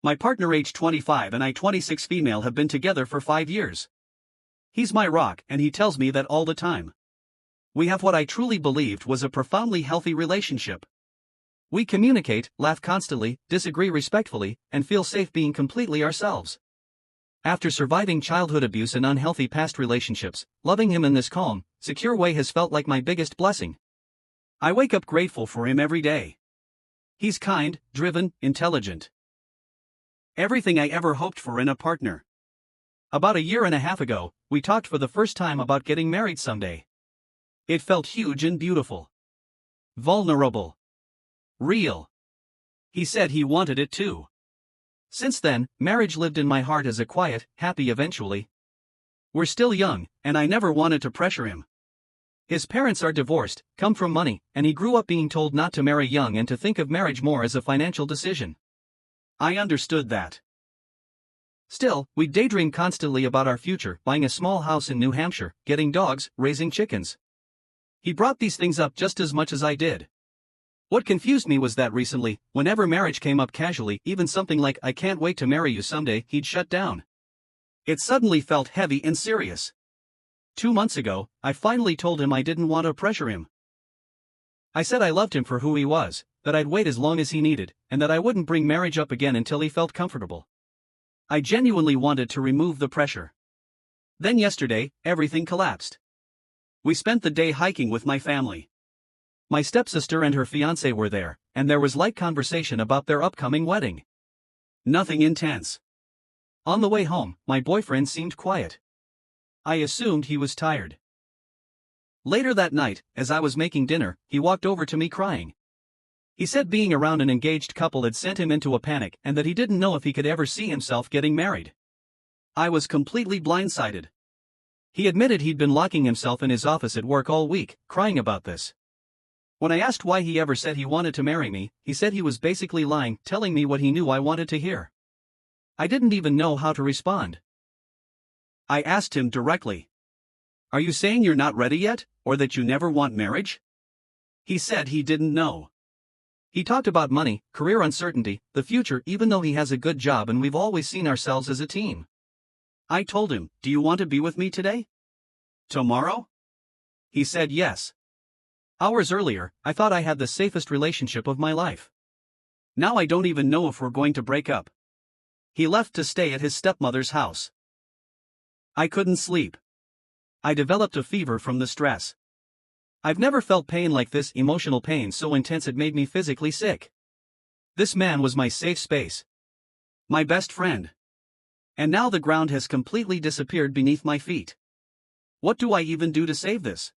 My partner age 25 and I 26 female have been together for 5 years. He's my rock and he tells me that all the time. We have what I truly believed was a profoundly healthy relationship. We communicate, laugh constantly, disagree respectfully, and feel safe being completely ourselves. After surviving childhood abuse and unhealthy past relationships, loving him in this calm, secure way has felt like my biggest blessing. I wake up grateful for him every day. He's kind, driven, intelligent. Everything I ever hoped for in a partner. About a year and a half ago, we talked for the first time about getting married someday. It felt huge and beautiful. Vulnerable. Real. He said he wanted it too. Since then, marriage lived in my heart as a quiet, happy eventually. We're still young, and I never wanted to pressure him. His parents are divorced, come from money, and he grew up being told not to marry young and to think of marriage more as a financial decision. I understood that. Still, we daydream constantly about our future, buying a small house in New Hampshire, getting dogs, raising chickens. He brought these things up just as much as I did. What confused me was that recently, whenever marriage came up casually, even something like "I can't wait to marry you someday," he'd shut down. It suddenly felt heavy and serious. 2 months ago, I finally told him I didn't want to pressure him. I said I loved him for who he was, that I'd wait as long as he needed, and that I wouldn't bring marriage up again until he felt comfortable. I genuinely wanted to remove the pressure. Then yesterday, everything collapsed. We spent the day hiking with my family. My stepsister and her fiancé were there, and there was light conversation about their upcoming wedding. Nothing intense. On the way home, my boyfriend seemed quiet. I assumed he was tired. Later that night, as I was making dinner, he walked over to me crying. He said being around an engaged couple had sent him into a panic and that he didn't know if he could ever see himself getting married. I was completely blindsided. He admitted he'd been locking himself in his office at work all week, crying about this. When I asked why he ever said he wanted to marry me, he said he was basically lying, telling me what he knew I wanted to hear. I didn't even know how to respond. I asked him directly. Are you saying you're not ready yet, or that you never want marriage? He said he didn't know. He talked about money, career uncertainty, the future, even though he has a good job and we've always seen ourselves as a team. I told him, do you want to be with me today? Tomorrow? He said yes. Hours earlier, I thought I had the safest relationship of my life. Now I don't even know if we're going to break up. He left to stay at his stepmother's house. I couldn't sleep. I developed a fever from the stress. I've never felt pain like this, emotional pain so intense it made me physically sick. This man was my safe space. My best friend. And now the ground has completely disappeared beneath my feet. What do I even do to save this?